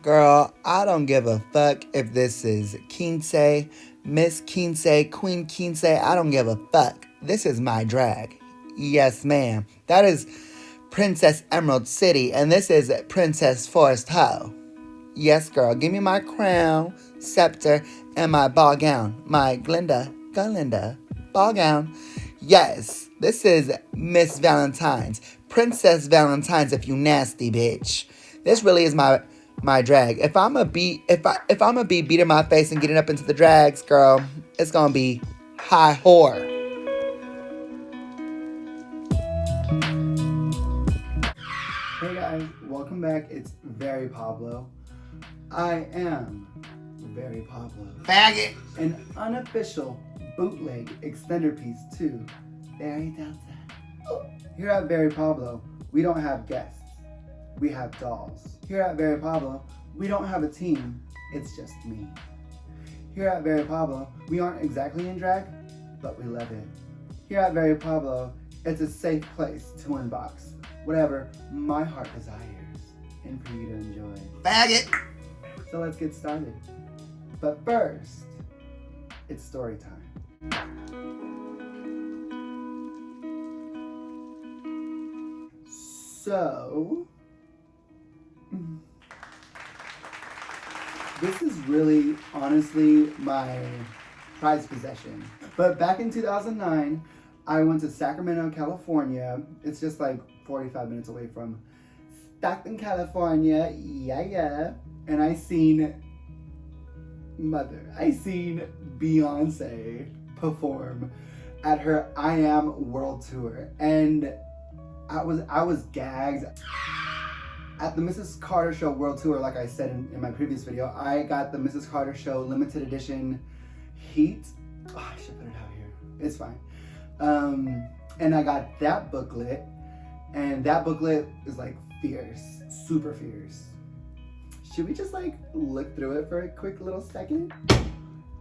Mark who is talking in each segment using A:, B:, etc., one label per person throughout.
A: Girl, I don't give a fuck if this is Quince, Miss Quince, Queen Quince. I don't give a fuck. This is my drag. Yes, ma'am. That is Princess Emerald City, and this is Princess Forest Ho. Yes, girl. Give me my crown, scepter, and my ball gown. My Glinda, ball gown. Yes, this is Miss Valentine's. Princess Valentine's if you nasty bitch. This really is my drag. If I'ma be beating my face and getting up into the drags, girl, it's gonna be high whore. Hey guys, welcome back. It's Very Pablo. I am Very Pablo. Faggot! An unofficial bootleg extender piece to Very Delta. Here at Very Pablo, we don't have guests. We have dolls. Here at Very Pablo, we don't have a team. It's just me. Here at Very Pablo, we aren't exactly in drag, but we love it. Here at Very Pablo, it's a safe place to unbox whatever my heart desires and for you to enjoy. Faggot! So let's get started. But first, it's story time. So, this is really, honestly, my prized possession. But back in 2009, I went to Sacramento, California. It's just like 45 minutes away from Stockton, California. Yeah. And I seen Beyonce perform at her I Am World Tour. And I was gagged. At the Mrs. Carter Show World Tour, like I said in my previous video, I got the Mrs. Carter Show limited edition Heat. Oh, I should put it out here. It's fine. And I got that booklet, and that booklet is like fierce, super fierce. Should we just like look through it for a quick little second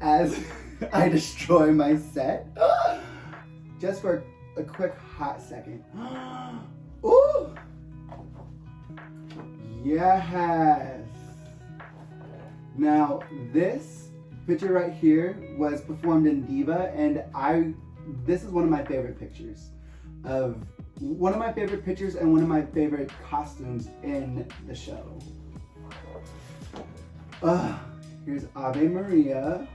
A: as I destroy my set? Just for a quick hot second. Ooh! Yes! Now, this picture right here was performed in Diva, and this is one of my favorite pictures and one of my favorite costumes in the show. Here's Ave Maria.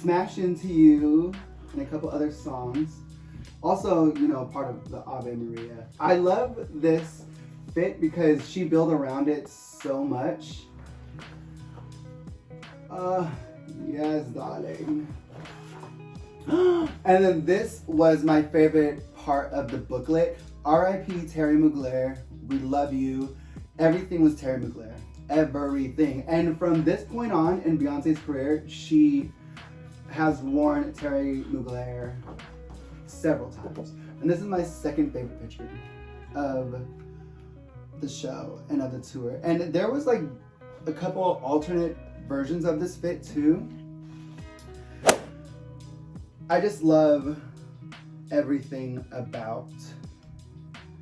A: Smash Into You, and a couple other songs. Also, part of the Ave Maria. I love this fit because she built around it so much. Yes, darling. And then this was my favorite part of the booklet. R.I.P. Terry Mugler. We love you. Everything was Terry Mugler. Everything. And from this point on in Beyonce's career, she has worn Terry Mugler several times. And this is my second favorite picture of the show and of the tour. And there was like a couple alternate versions of this fit too. I just love everything about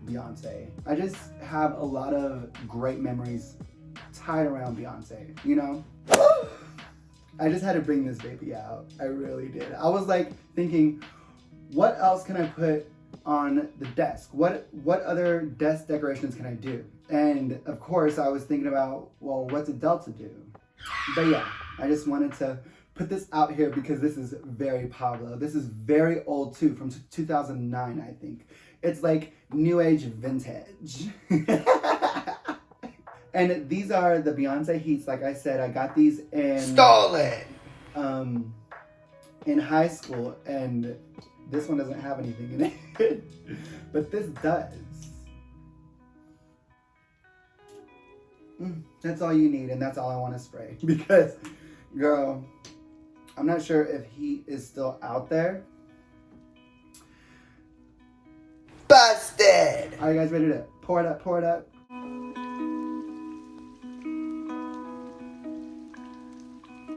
A: Beyonce. I just have a lot of great memories tied around Beyonce, I just had to bring this baby out. I really did. I was like thinking, what else can I put on the desk? What other desk decorations can I do? And of course I was thinking about, well, what did Delta do? But yeah, I just wanted to put this out here because this is very Pablo. This is very old too, from 2009, I think. It's like new age vintage. And these are the Beyonce Heats. Like I said, I got these stolen in high school, and this one doesn't have anything in it, but this does. That's all you need, and that's all I want to spray. Because, girl, I'm not sure if Heat is still out there. Busted! Are you guys ready to pour it up, pour it up?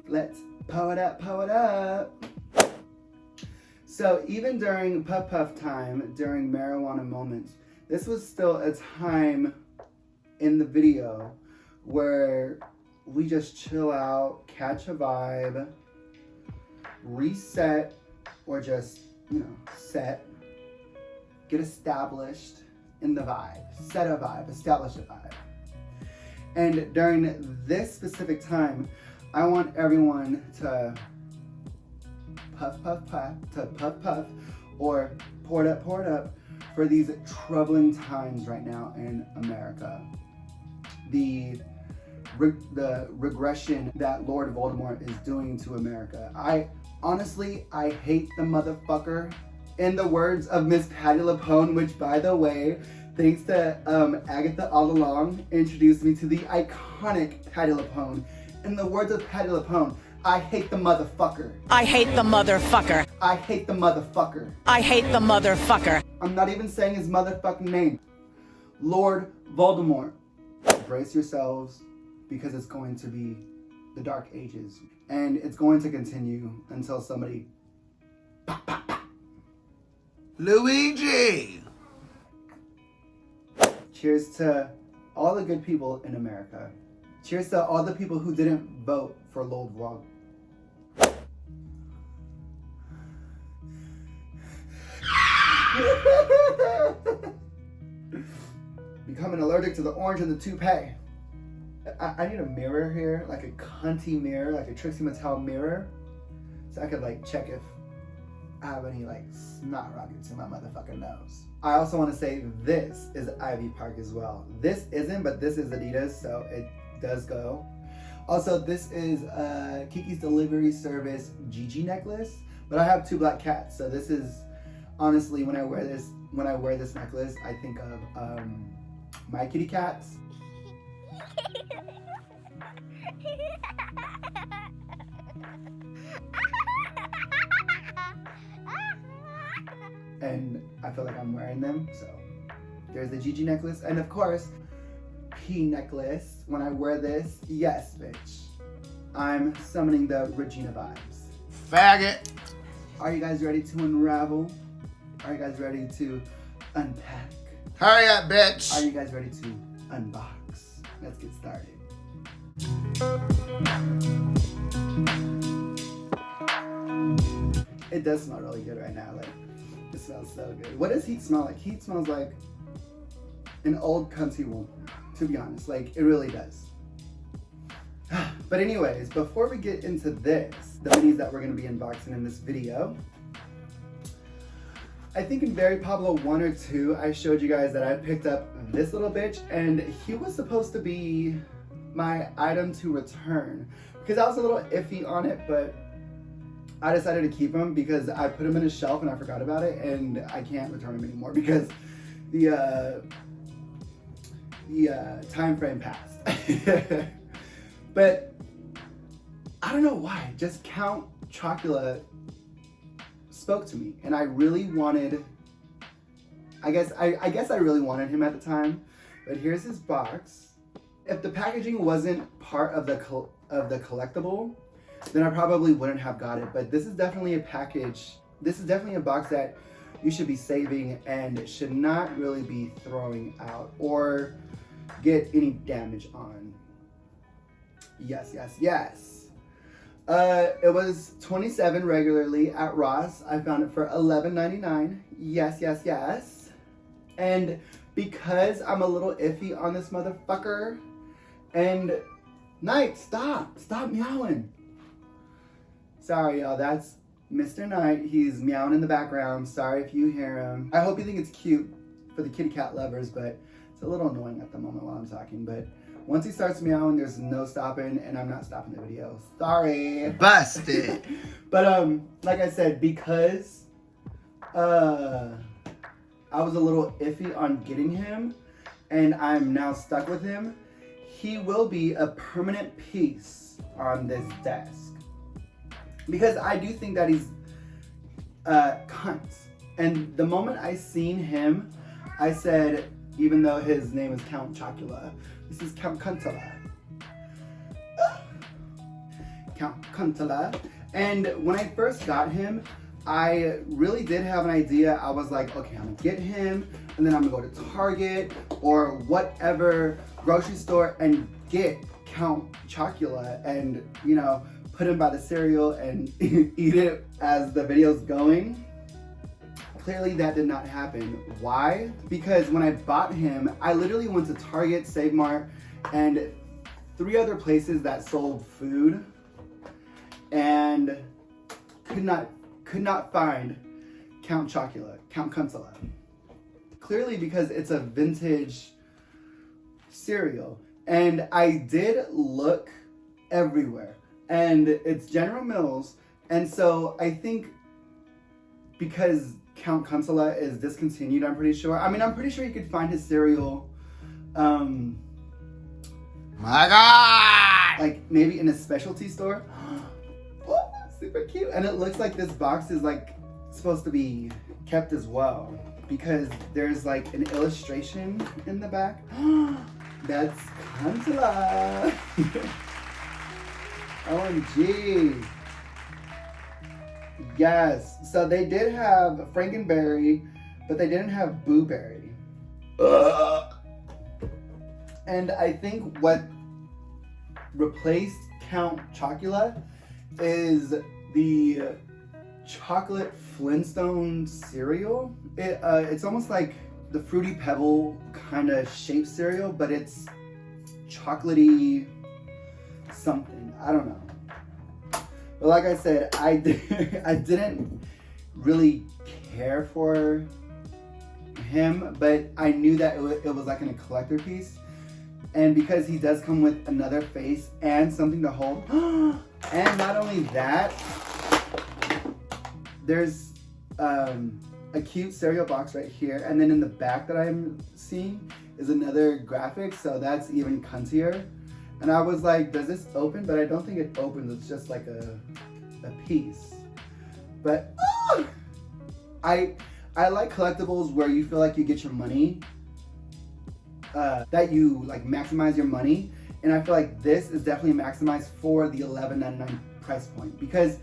A: Let's pour it up, pour it up. So even during puff time, during marijuana moments, this was still a time in the video where we just chill out, catch a vibe, reset, or just, set, get established in the vibe, set a vibe, establish a vibe. And during this specific time, I want everyone to puff, puff, puff, or pour it up for these troubling times right now in America. The regression that Lord Voldemort is doing to America. I hate the motherfucker. In the words of Miss Patti LuPone, which, by the way, thanks to Agatha All Along, introduced me to the iconic Patti LuPone. In the words of Patti LuPone, I hate the motherfucker.
B: I hate the motherfucker.
A: I hate the motherfucker.
B: I hate the motherfucker.
A: I'm not even saying his motherfucking name. Lord Voldemort. Brace yourselves, because it's going to be the Dark Ages. And it's going to continue until somebody...
C: Luigi!
A: Cheers to all the good people in America. Cheers to all the people who didn't vote for Lord Voldemort. Becoming allergic to the orange and the toupee. I need a mirror here, like a cunty mirror, like a Trixie Mattel mirror, so I could check if I have any snot rockets in my motherfucking nose. I also want to say this is Ivy Park as well. This isn't, but this is Adidas, so it does go. Also, this is Kiki's Delivery Service Gigi necklace, but I have 2 black cats, so this is honestly when I wear this necklace, I think of my kitty cats. And I feel like I'm wearing them, so there's the Gigi necklace, and of course, P necklace. When I wear this, yes, bitch, I'm summoning the Regina vibes.
C: Faggot!
A: Are you guys ready to unravel? Are you guys ready to unpack?
C: Hurry up, bitch!
A: Are you guys ready to unbox? Let's get started. It does smell really good right now. It smells so good. What does heat smell like? Heat smells like an old cunty woman, to be honest. It really does. But anyways, before we get into this, the minis that we're going to be unboxing in this video, I think in Very Pablo 1 or 2, I showed you guys that I picked up this little bitch, and he was supposed to be my item to return, because I was a little iffy on it, but I decided to keep him because I put him in a shelf and I forgot about it, and I can't return him anymore because the time frame passed. But I don't know why, just Count Chocula spoke to me, and I really wanted, I guess I really wanted him at the time. But here's his box. If the packaging wasn't part of the collectible, then I probably wouldn't have got it. But this is definitely a package. This is definitely a box that you should be saving and should not really be throwing out or get any damage on. Yes, yes, yes. It was $27 regularly at Ross. I found it for $11.99. Yes, yes, yes. And because I'm a little iffy on this motherfucker, and Knight, stop meowing. Sorry, y'all, that's Mr. Knight. He's meowing in the background. Sorry if you hear him. I hope you think it's cute for the kitty cat lovers, but it's a little annoying at the moment while I'm talking. But once he starts meowing, there's no stopping, and I'm not stopping the video. Sorry.
C: Busted.
A: But like I said, because I was a little iffy on getting him, and I'm now stuck with him, he will be a permanent piece on this desk. Because I do think that he's cunt. And the moment I seen him, I said, even though his name is Count Chocula, this is Count Cuntala. Count Cuntala. And when I first got him, I really did have an idea. I was like, okay, I'm gonna get him, and then I'm gonna go to Target or whatever grocery store and get Count Chocula and, you know, put him by the cereal and eat it as the video's going. Clearly that did not happen. Why? Because when I bought him, I literally went to Target, Save Mart, and 3 other places that sold food and could not find Count Chocula, Count Consola. Clearly because it's a vintage cereal. And I did look everywhere. And it's General Mills. And so I think because Count Consola is discontinued, I'm pretty sure. I mean, I'm pretty sure you could find his cereal,
C: My God!
A: like maybe in a specialty store. Oh, super cute. And it looks like this box is like supposed to be kept as well because there's like an illustration in the back. That's Consola. OMG. Yes. So they did have Frankenberry, but they didn't have Blueberry. And I think what replaced Count Chocula is the chocolate Flintstone cereal. It's almost like the Fruity Pebble kind of shaped cereal, but it's chocolatey something. I don't know. But like I said, I didn't really care for him, but I knew that it was like in a collector piece. And because he does come with another face and something to hold. And not only that, there's a cute cereal box right here. And then in the back that I'm seeing is another graphic. So that's even cuntier. And I was like, does this open? But I don't think it opens. It's just like a piece. But I like collectibles where you feel like you get your money. That you like maximize your money, and I feel like this is definitely maximized for the $11.99 price point because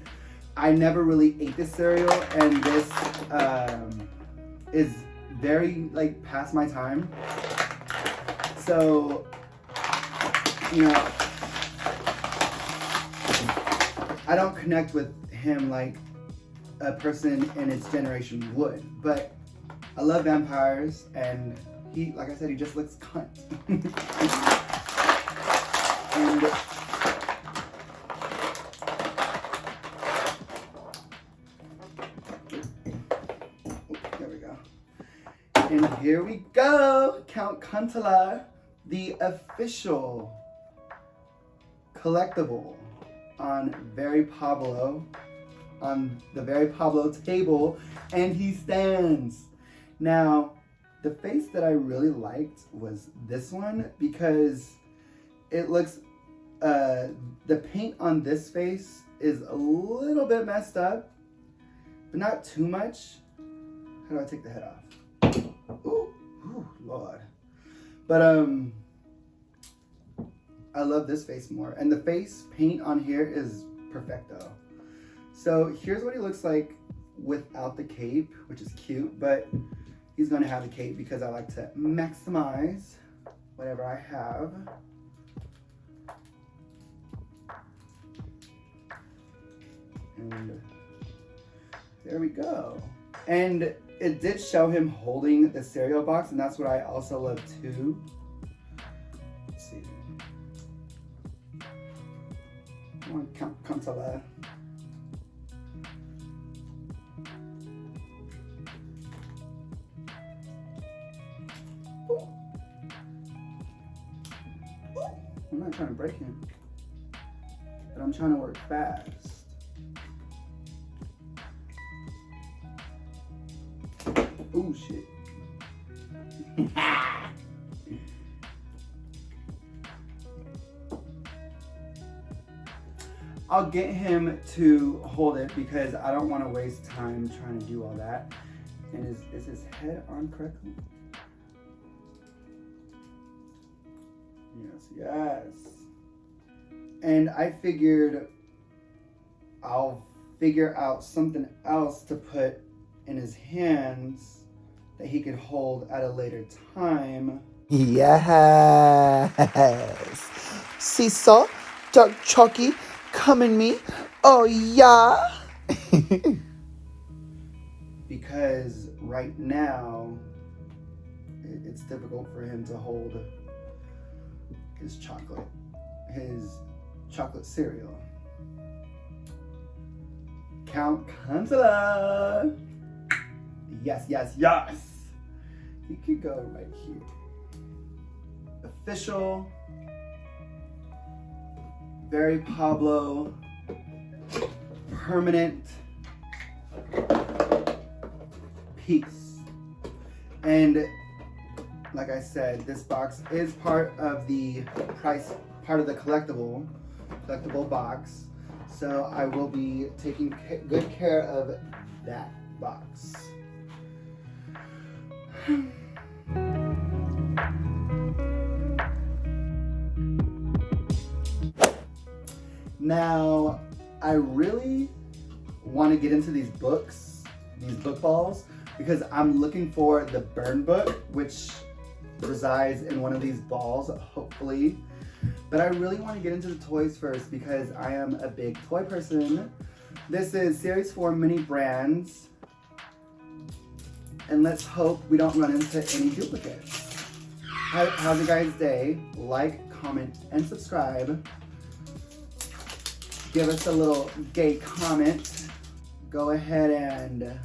A: I never really ate this cereal, and this is very like past my time. So, you know, I don't connect with him like a person in its generation would, but I love vampires, and he, like I said, he just looks cunt. And there we go. And here we go, Count Consola, the official collectible on Very Pablo, on the Very Pablo table, and he stands. Now, the face that I really liked was this one because it looks, the paint on this face is a little bit messed up, but not too much. How do I take the head off? Ooh, Lord. But I love this face more. And the face paint on here is perfecto. So here's what he looks like without the cape, which is cute, but he's going to have the cape because I like to maximize whatever I have. And there we go. And it did show him holding the cereal box, and that's what I also love too. Let's see. Come on, Consola. I'm not trying to break him, but I'm trying to work fast. Oh shit. I'll get him to hold it because I don't want to waste time trying to do all that. And is his head on correctly? Yes. And I figured I'll figure out something else to put in his hands that he could hold at a later time.
D: Yes. Seesaw, dark chalky, come in me. Oh yeah.
A: Because right now, it's difficult for him to hold his chocolate cereal. Count Miniz. Yes, yes, yes. He could go right here. Official. Very Pablo. Permanent. Peace. And like I said, this box is part of the collectible box. So I will be taking good care of that box. Now, I really want to get into these book balls, because I'm looking for the burn book, which resides in one of these balls, hopefully. But I really want to get into the toys first because I am a big toy person. This is Series 4 Mini Brands. And let's hope we don't run into any duplicates. How's your guys' day? Like, comment, and subscribe. Give us a little gay comment. Go ahead and...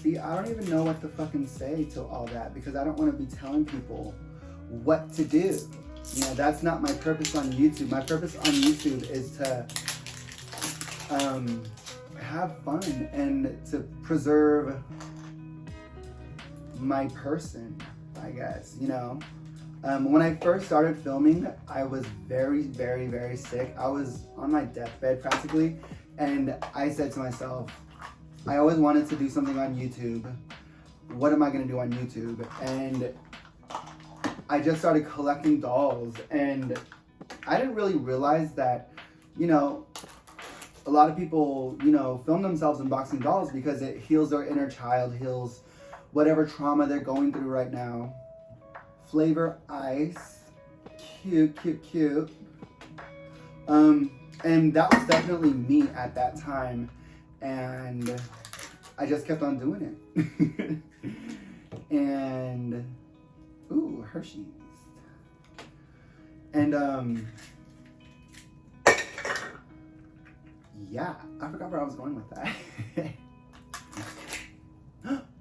A: See, I don't even know what to fucking say to all that because I don't want to be telling people what to do. You know, that's not my purpose on YouTube. My purpose on YouTube is to have fun and to preserve my person, I guess, you know. When I first started filming, I was very, very, very sick. I was on my deathbed practically, and I said to myself, I always wanted to do something on YouTube. What am I gonna do on YouTube? And I just started collecting dolls, and I didn't really realize that, you know, a lot of people, you know, film themselves unboxing dolls because it heals their inner child, heals whatever trauma they're going through right now. Flavor Ice, cute, cute, cute. And that was definitely me at that time. And I just kept on doing it. And, ooh, Hershey's. And, yeah, I forgot where I was going with that.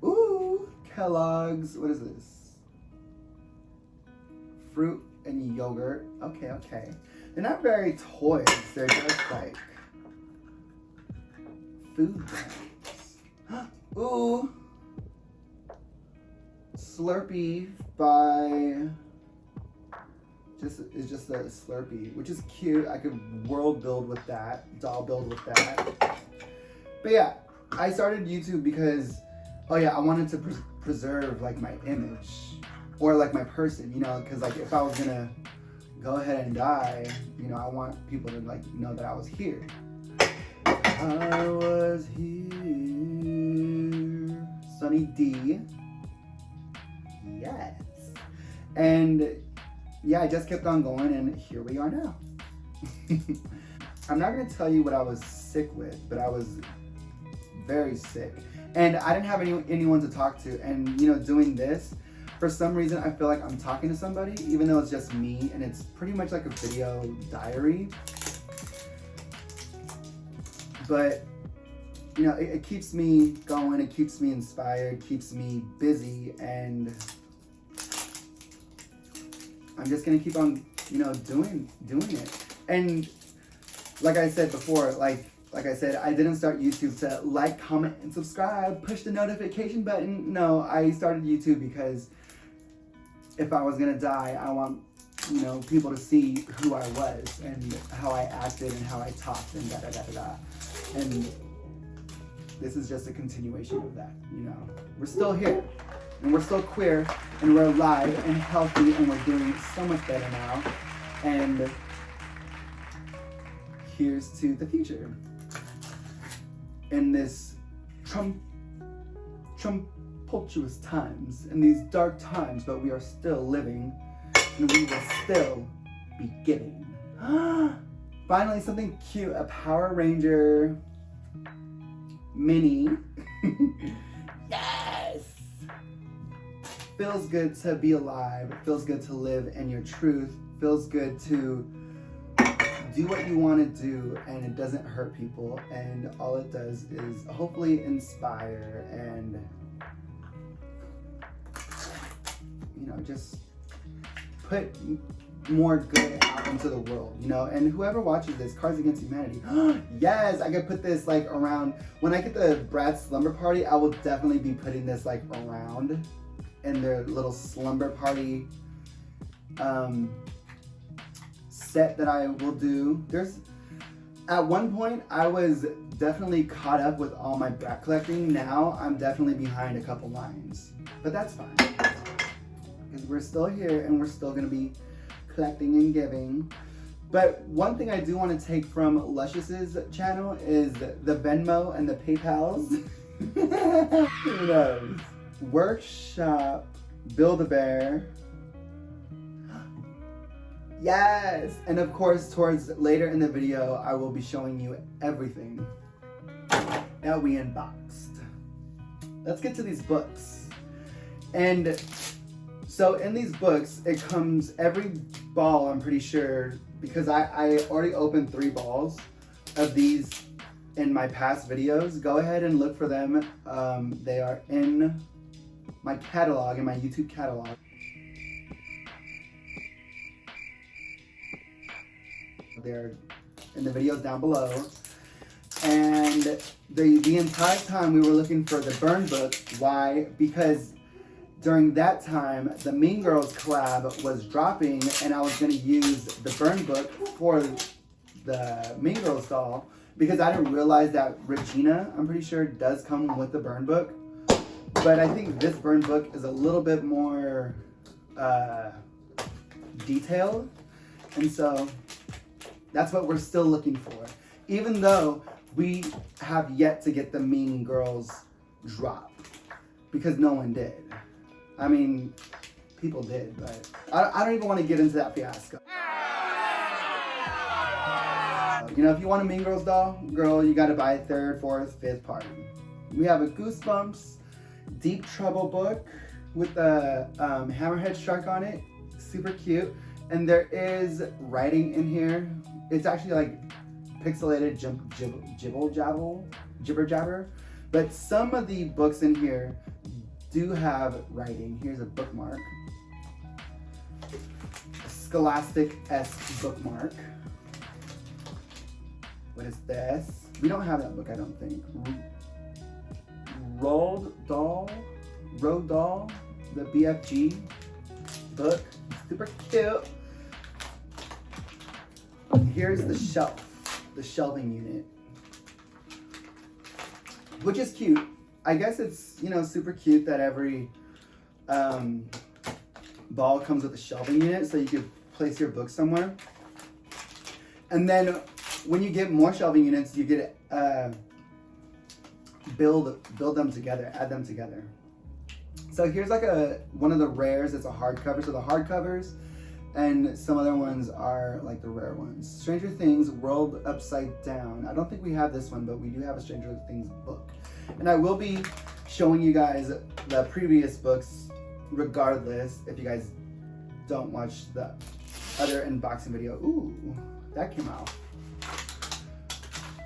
A: Ooh, Kellogg's, what is this? Fruit and yogurt. Okay, okay. They're not very toys, they're just like food brands. Ooh, Slurpee by it's just a Slurpee, which is cute. I could world build with that, doll build with that. But yeah, I started YouTube because, oh yeah, I wanted to preserve like my image or like my person, you know, because like if I was gonna go ahead and die, you know, I want people to like know that I was here. I was here. Sunny D. Yes. And yeah, I just kept on going and here we are now. I'm not gonna tell you what I was sick with, but I was very sick. And I didn't have anyone to talk to. And you know, doing this, for some reason, I feel like I'm talking to somebody, even though it's just me, and it's pretty much like a video diary. But, you know, it keeps me going, it keeps me inspired, keeps me busy, and I'm just gonna keep on, you know, doing it. And like I said before, like I said, I didn't start YouTube to like, comment, and subscribe, push the notification button. No, I started YouTube because if I was gonna die, I want, you know, people to see who I was and how I acted and how I talked and da-da-da-da-da. And this is just a continuation of that, you know. We're still here, and we're still queer, and we're alive and healthy, and we're doing so much better now. And here's to the future. In this tumultuous times, in these dark times, but we are still living, and we will still be giving. Finally, something cute, a Power Ranger mini. Yes! Feels good to be alive. It feels good to live in your truth. Feels good to do what you want to do, and it doesn't hurt people, and all it does is hopefully inspire and, you know, just put more good out into the world, you know. And whoever watches this, Cards Against Humanity, yes, I could put this like around when I get the Brad's slumber party. I will definitely be putting this like around in their little slumber party set that I will do. At one point I was definitely caught up with all my Brat collecting. Now I'm definitely behind a couple lines, but that's fine because we're still here and we're still gonna be collecting and giving. But one thing I do want to take from Luscious's channel is the Venmo and the PayPals. Who knows? Workshop, Build-A-Bear. Yes! And of course, towards later in the video, I will be showing you everything that we unboxed. Let's get to these books. And so in these books, it comes every ball, I'm pretty sure, because I already opened 3 balls of these in my past videos. Go ahead and look for them. They are in my catalog, in my YouTube catalog. They're in the videos down below. And the entire time we were looking for the Burn book. Why? Because during that time, the Mean Girls collab was dropping, and I was going to use the Burn book for the Mean Girls doll, because I didn't realize that Regina, I'm pretty sure, does come with the Burn book. But I think this Burn book is a little bit more detailed, and so that's what we're still looking for. Even though we have yet to get the Mean Girls drop, because no one did. I mean, people did, but I don't even want to get into that fiasco. You know, if you want a Mean Girls doll, girl, you gotta buy 3rd, 4th, 5th party. We have a Goosebumps Deep Trouble book with the hammerhead shark on it. Super cute. And there is writing in here. It's actually like pixelated jibber jabber. But some of the books in here do have writing. Here's a bookmark. A Scholastic-esque bookmark. What is this? We don't have that book, I don't think. Road Doll, the BFG book. Super cute. Here's the shelf, the shelving unit, which is cute. I guess it's, you know, super cute that every ball comes with a shelving unit, so you could place your books somewhere. And then when you get more shelving units, you get build them together, add them together. So here's like one of the rares. It's a hardcover. So the hardcovers and some other ones are like the rare ones. Stranger Things World Upside Down. I don't think we have this one, but we do have a Stranger Things book. And I will be showing you guys the previous books regardless if you guys don't watch the other unboxing video. Ooh, that came out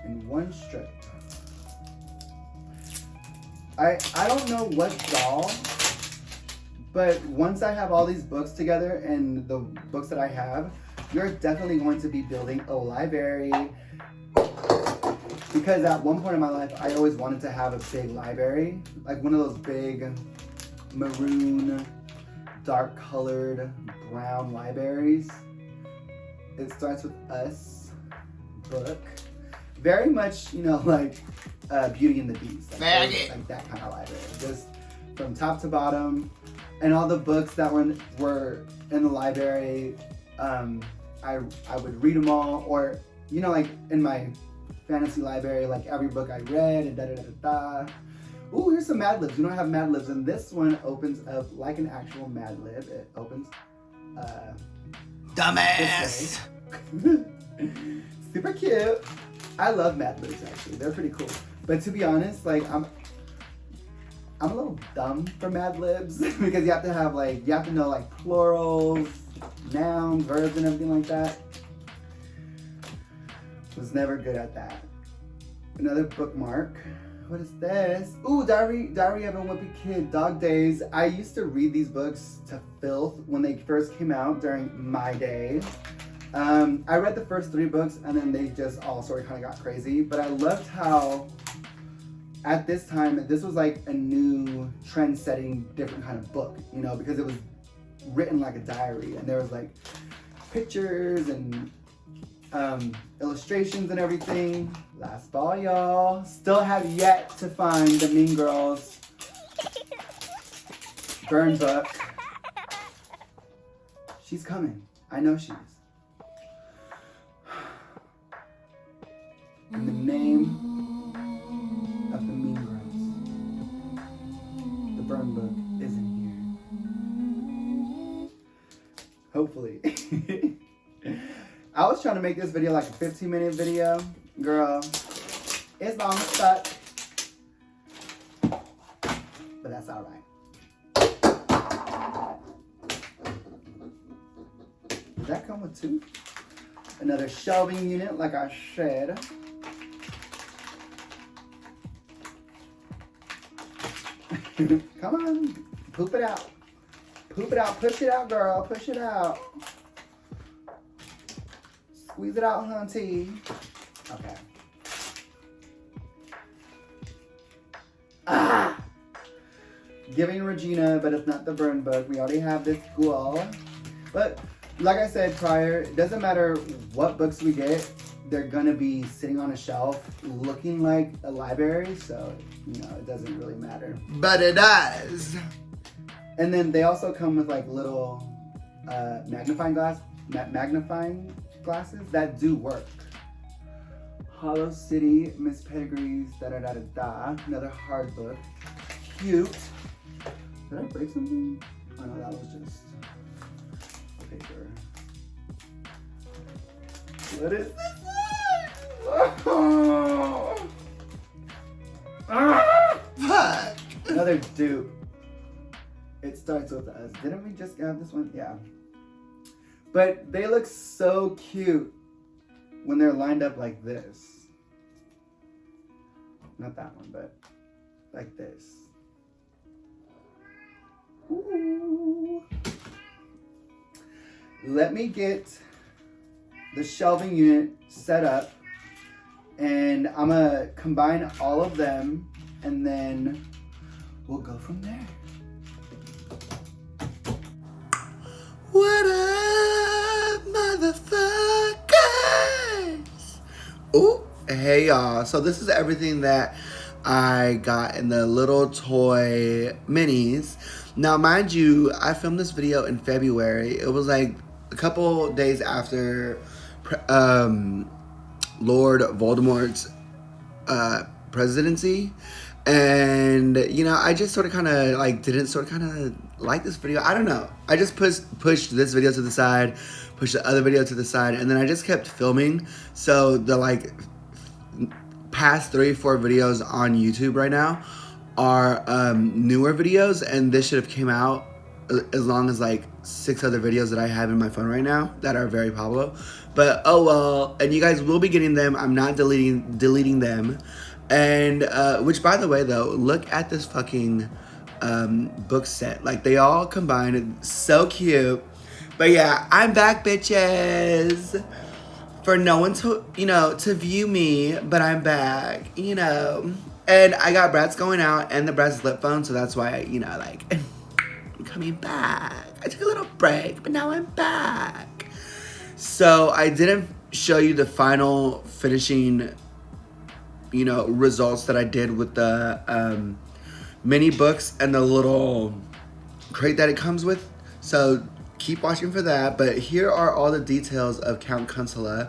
A: in one strip. I don't know what doll, but once I have all these books together and the books that I have, you're definitely going to be building a library, because at one point in my life, I always wanted to have a big library, like one of those big maroon, dark colored, brown libraries. It starts with Us book. Very much, you know, like Beauty and the Beast. Like that kind of library. Just from top to bottom. And all the books that were in the library, I would read them all, or you know, like in my fantasy library, like every book I read and da-da-da-da-da. Ooh, here's some Mad Libs. We don't have Mad Libs, and this one opens up like an actual Mad Lib. It opens,
C: Dumbass.
A: super cute. I love Mad Libs, actually. They're pretty cool. But to be honest, like, I'm a little dumb for Mad Libs because you have to have, like, you have to know, like, plurals, nouns, verbs, and everything like that. Was never good at that. Another bookmark. What is this? Ooh, Diary of a Wimpy Kid, Dog Days. I used to read these books to filth when they first came out during my day. I read the first 3 books and then they just all sort of kind of got crazy. But I loved how at this time, this was like a new trend-setting, different kind of book, you know, because it was written like a diary and there was like pictures and illustrations and everything. Last ball, y'all. Still have yet to find the Mean Girls burn book. She's coming. I know she is. In the name of the Mean Girls, the burn book is in here. Hopefully. I was trying to make this video like a 15-minute video. Girl, it's long as fuck. But that's alright. Does that come with 2? Another shelving unit, like I said. Come on, poop it out. Poop it out, push it out, girl, push it out. Squeeze it out, hunty. Okay. Ah! Giving Regina, but it's not the burn book. We already have this girl. But like I said prior, it doesn't matter what books we get, they're gonna be sitting on a shelf looking like a library, so you know, it doesn't really matter.
C: But it does.
A: And then they also come with like little magnifying glasses that do work. Hollow City, Miss Pedigree's, da-da-da-da-da. Another hard book. Cute. Did I break something? Oh no, that was just paper. What is this one?
C: Fuck.
A: Another dupe. It starts with us. Didn't we just have this one? Yeah. But they look so cute when they're lined up like this. Not that one, but like this. Ooh. Let me get the shelving unit set up and I'm gonna combine all of them and then we'll go from there.
C: What up, motherfuckers? Ooh, hey y'all. So this is everything that I got in the little toy minis. Now, mind you, I filmed this video in February. It was like a couple days after Lord Voldemort's presidency. And, you know, I just sort of kind of like didn't sort of kind of like this video. I don't know. I just pushed this video to the side, pushed the other video to the side, and then I just kept filming. So the like past 3-4 videos on YouTube right now are newer videos, and this should have came out as long as like 6 other videos that I have in my phone right now that are very Pablo. But oh well, and you guys will be getting them. I'm not deleting them. And which, by the way, though, look at this fucking book set. Like, they all combine. It's so cute. But yeah, I'm back, bitches. For no one to, you know, to view me, but I'm back, you know. And I got Bratz going out and the Bratz lip phone, so that's why, you know, like, I'm coming back. I took a little break, but now I'm back. So I didn't show you the final finishing, you know, results that I did with the mini books and the little crate that it comes with. So keep watching for that. But here are all the details of Count Miniz.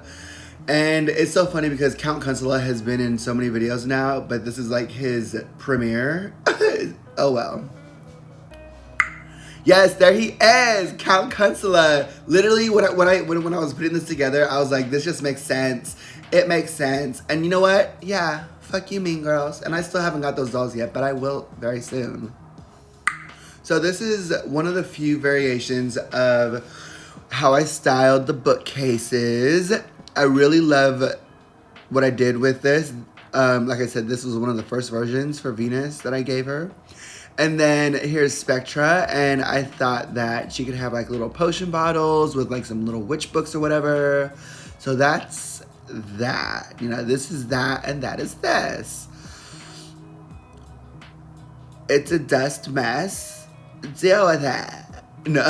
C: And it's so funny because Count Consola has been in so many videos now, but this is like his premiere. Oh well. Yes, there he is, Count Consola. Literally, when I was putting this together, I was like, this just makes sense. It makes sense. And you know what? Yeah, fuck you, Mean Girls. And I still haven't got those dolls yet, but I will very soon. So this is one of the few variations of how I styled the bookcases. I really love what I did with this. Like I said, this was one of the first versions for Venus that I gave her. And then here's Spectra, and I thought that she could have like little potion bottles with like some little witch books or whatever. So that's that. You know, this is that, and that is this. It's a dust mess. Deal with that. No,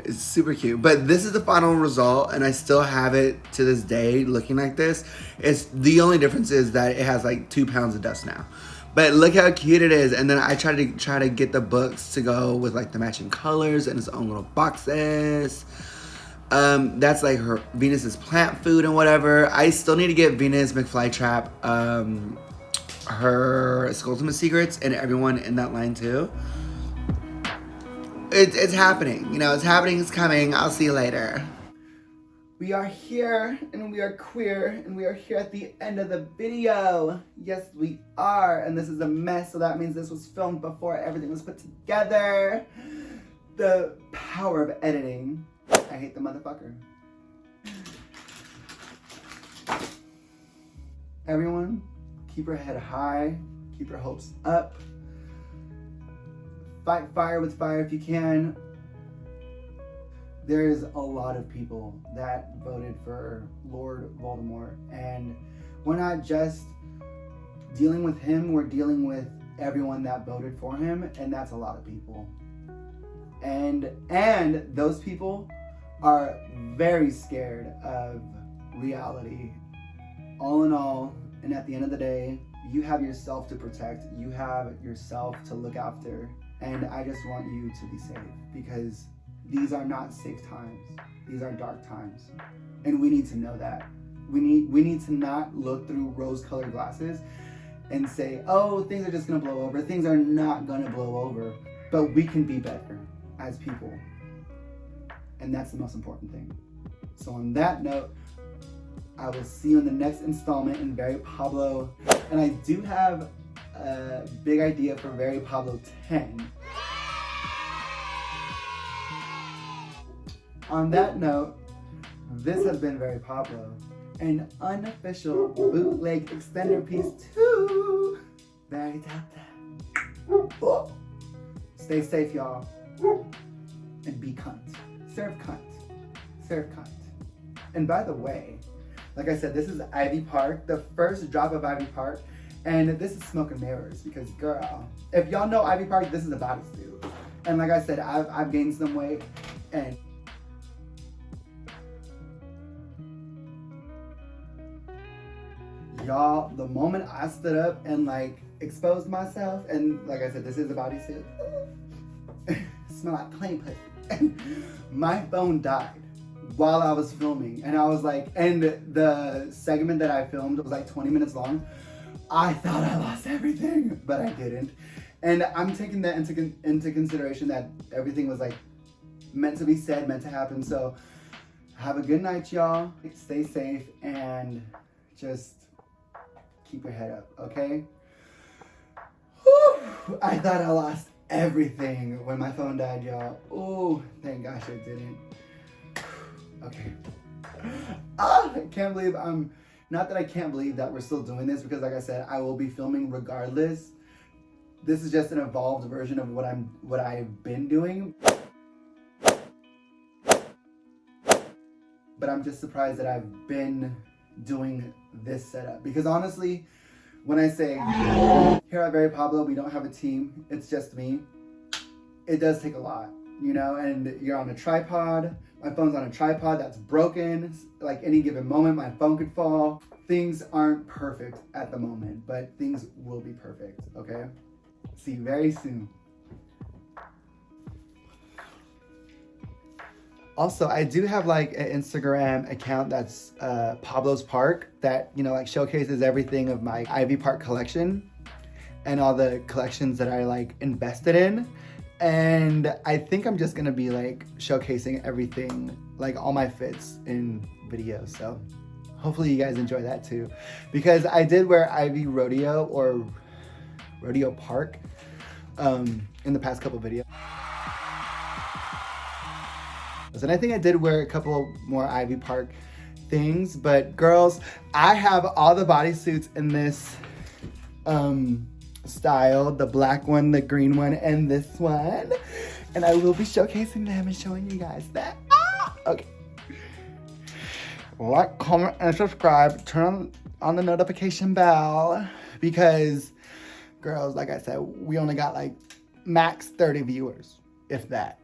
C: it's super cute. But this is the final result, and I still have it to this day looking like this. It's the only difference is that it has like 2 pounds of dust now. But look how cute it is. And then I try to get the books to go with like the matching colors and its own little boxes. That's like her Venus's plant food and whatever. I still need to get Venus McFlytrap her Ultimate Secrets and everyone in that line too. It's happening. You know, it's happening, it's coming. I'll see you later.
A: We are here, and we are queer, and we are here at the end of the video. Yes, we are, and this is a mess, so that means this was filmed before everything was put together. The power of editing. I hate the motherfucker. Everyone, keep your head high, keep your hopes up. Fight fire with fire if you can. There's a lot of people that voted for Lord Voldemort, and we're not just dealing with him, we're dealing with everyone that voted for him, and that's a lot of people. And those people are very scared of reality. All in all, and at the end of the day, you have yourself to protect, you have yourself to look after, and I just want you to be safe, because these are not safe times. These are dark times. And we need to know that. We need to not look through rose-colored glasses and say, oh, things are just gonna blow over. Things are not gonna blow over. But we can be better as people. And that's the most important thing. So on that note, I will see you in the next installment in Very Pablo. And I do have a big idea for Very Pablo 10. On that note, this has been Very Pablo, an unofficial bootleg extender piece to Very Tata. Stay safe, y'all, and be cunt. Serve cunt. Serve cunt. And by the way, like I said, this is Ivy Park, the first drop of Ivy Park, and this is Smoke and Mirrors, because girl, if y'all know Ivy Park, this is a bodysuit. And like I said, I've gained some weight, and y'all, the moment I stood up and like exposed myself, and like I said, this is a bodysuit. Smell like plain pussy. My phone died while I was filming, and I was like, and the segment that I filmed was like 20 minutes long. I thought I lost everything, but I didn't. And I'm taking that into consideration that everything was like meant to be said, meant to happen. So have a good night, y'all. Stay safe and just keep your head up, okay? Whew, I thought I lost everything when my phone died, y'all. Oh, thank gosh it didn't. Okay. I can't believe not that I can't believe that we're still doing this, because like I said, I will be filming regardless. This is just an evolved version of what I've been doing. But I'm just surprised that I've been doing this setup, because honestly, when I say here at Very Pablo, we don't have a team, it's just me, it does take a lot, you know, and you're on a tripod, my phone's on a tripod that's broken, like any given moment my phone could fall. Things aren't perfect at the moment, but things will be perfect, okay? See you very soon. Also, I do have like an Instagram account that's Pablo's Park that, you know, like showcases everything of my Ivy Park collection and all the collections that I like invested in. And I think I'm just gonna be like showcasing everything, like all my fits in videos. So hopefully you guys enjoy that too. Because I did wear Ivy Rodeo or Rodeo Park in the past couple videos. And I think I did wear a couple more Ivy Park things, but girls, I have all the bodysuits in this style, the black one, the green one, and this one. And I will be showcasing them and showing you guys that. Okay. Like, comment, and subscribe. Turn on the notification bell because, girls, like I said, we only got like max 30 viewers, if that.